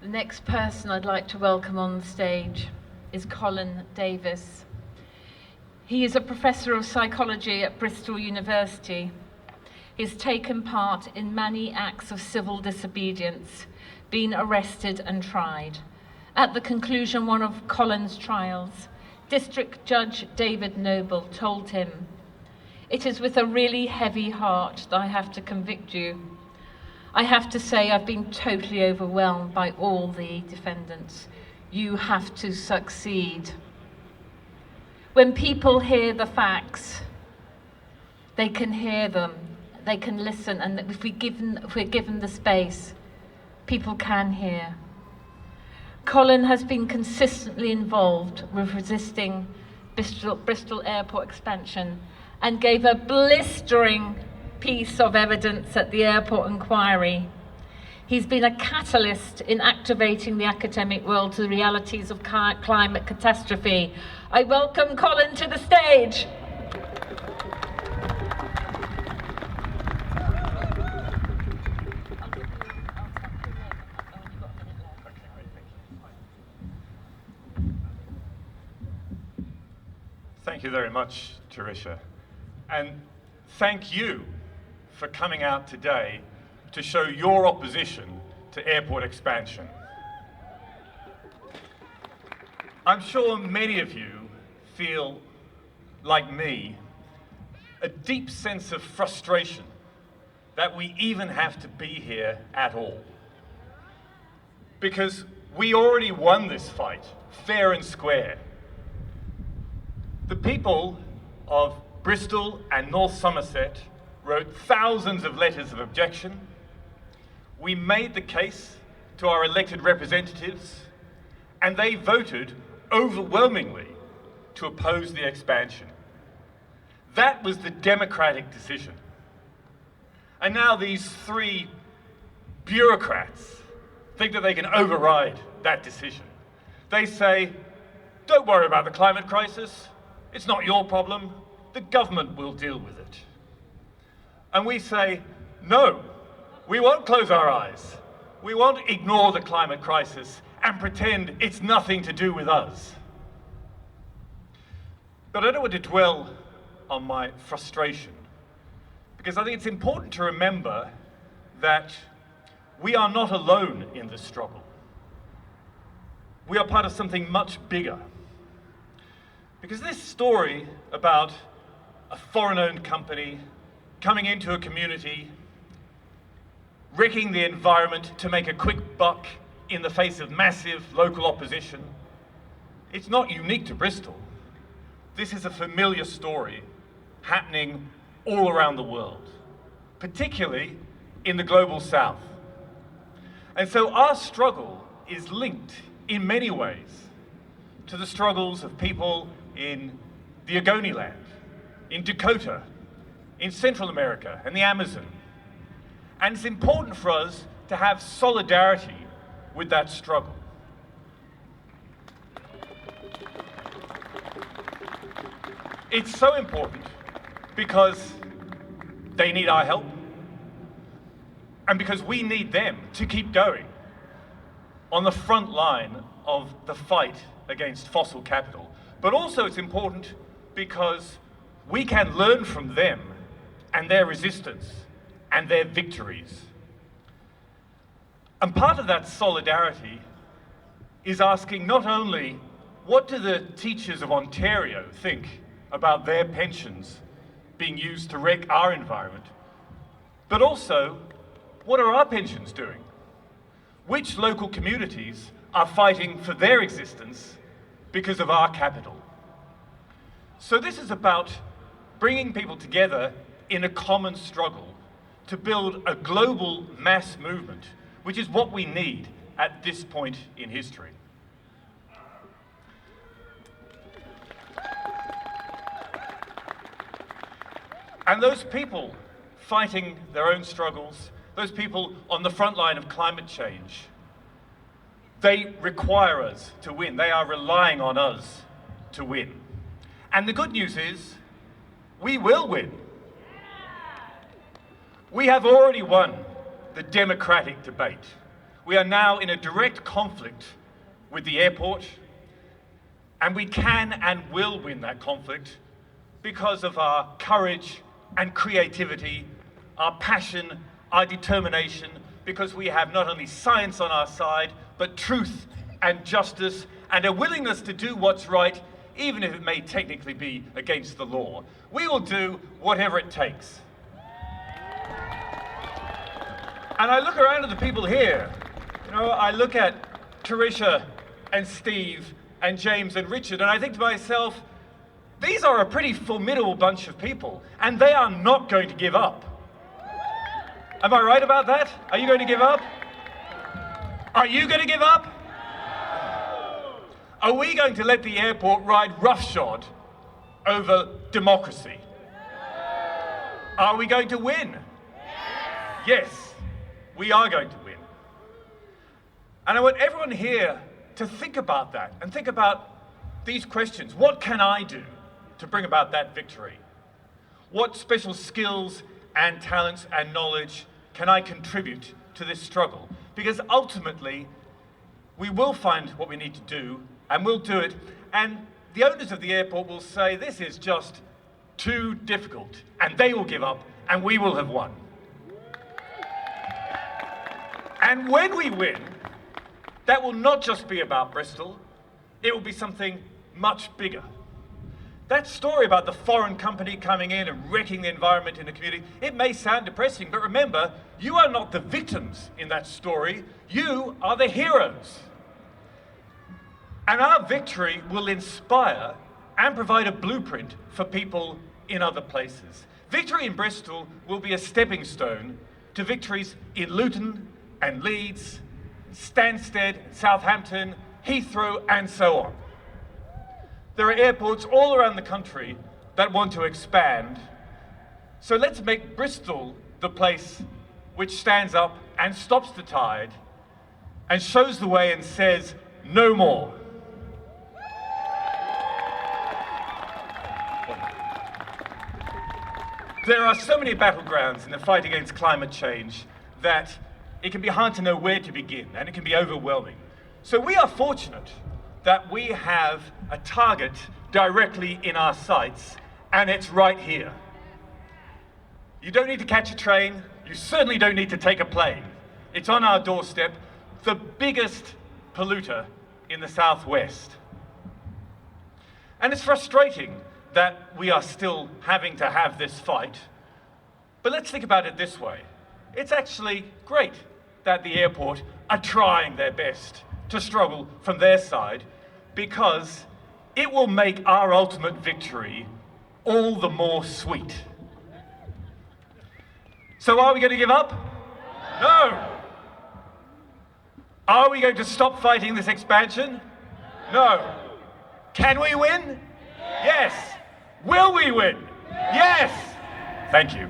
The next person I'd like to welcome on the stage is Colin Davis. He is a professor of psychology at Bristol University. He's taken part in many acts of civil disobedience, been arrested and tried. At the conclusion of one of Colin's trials, District Judge David Noble told him, "It is with a really heavy heart that I have to convict you. I have to say I've been totally overwhelmed by all the defendants. You have to succeed." When people hear the facts, they can hear them, they can listen, and if we're given the space, people can hear. Colin has been consistently involved with resisting Bristol Airport expansion and gave a blistering piece of evidence at the airport inquiry. He's been a catalyst in activating the academic world to the realities of climate catastrophe. I welcome Colin to the stage. Thank you very much, Teresha. And thank you for coming out today to show your opposition to airport expansion. I'm sure many of you feel, like me, a deep sense of frustration that we even have to be here at all. Because we already won this fight, fair and square. The people of Bristol and North Somerset wrote thousands of letters of objection. We made the case to our elected representatives, and they voted overwhelmingly to oppose the expansion. That was the democratic decision. And now these three bureaucrats think that they can override that decision. They say, "Don't worry about the climate crisis. It's not your problem. The government will deal with it." And we say, no, we won't close our eyes. We won't ignore the climate crisis and pretend it's nothing to do with us. But I don't want to dwell on my frustration, because I think it's important to remember that we are not alone in this struggle. We are part of something much bigger. Because this story about a foreign-owned company coming into a community, wrecking the environment to make a quick buck in the face of massive local opposition, it's not unique to Bristol. This is a familiar story happening all around the world, particularly in the global south. And so our struggle is linked in many ways to the struggles of people in the Ogoniland, in Dakota, in Central America and the Amazon. And it's important for us to have solidarity with that struggle. It's so important because they need our help and because we need them to keep going on the front line of the fight against fossil capital. But also it's important because we can learn from them and their resistance and their victories. And part of that solidarity is asking not only what do the teachers of Ontario think about their pensions being used to wreck our environment, but also what are our pensions doing? Which local communities are fighting for their existence because of our capital? So this is about bringing people together in a common struggle to build a global mass movement, which is what we need at this point in history. And those people fighting their own struggles, those people on the front line of climate change, they require us to win. They are relying on us to win. And the good news is, we will win. We have already won the democratic debate. We are now in a direct conflict with the airport, and we can and will win that conflict because of our courage and creativity, our passion, our determination, because we have not only science on our side, but truth and justice, and a willingness to do what's right, even if it may technically be against the law. We will do whatever it takes. And I look around at the people here. You know, I look at Tricia and Steve and James and Richard, and I think to myself, these are a pretty formidable bunch of people, and they are not going to give up. Am I right about that? Are you going to give up? Are you going to give up? Are we going to let the airport ride roughshod over democracy? Are we going to win? Yes, we are going to win. And I want everyone here to think about that and think about these questions. What can I do to bring about that victory? What special skills and talents and knowledge can I contribute to this struggle? Because ultimately, we will find what we need to do, and we'll do it, and the owners of the airport will say, this is just too difficult, and they will give up, and we will have won. And when we win, that will not just be about Bristol, it will be something much bigger. That story about the foreign company coming in and wrecking the environment in the community, it may sound depressing, but remember, you are not the victims in that story, you are the heroes. And our victory will inspire and provide a blueprint for people in other places. Victory in Bristol will be a stepping stone to victories in Luton and Leeds, Stansted, Southampton, Heathrow, and so on. There are airports all around the country that want to expand. So let's make Bristol the place which stands up and stops the tide and shows the way and says, no more. There are so many battlegrounds in the fight against climate change that it can be hard to know where to begin, and it can be overwhelming. So we are fortunate that we have a target directly in our sights, and it's right here. You don't need to catch a train, you certainly don't need to take a plane. It's on our doorstep, the biggest polluter in the southwest. And it's frustrating that we are still having to have this fight, but let's think about it this way. It's actually great that the airport are trying their best to struggle from their side, because it will make our ultimate victory all the more sweet. So are we going to give up? No. Are we going to stop fighting this expansion? No. Can we win? Yes. Will we win? Yes. Thank you.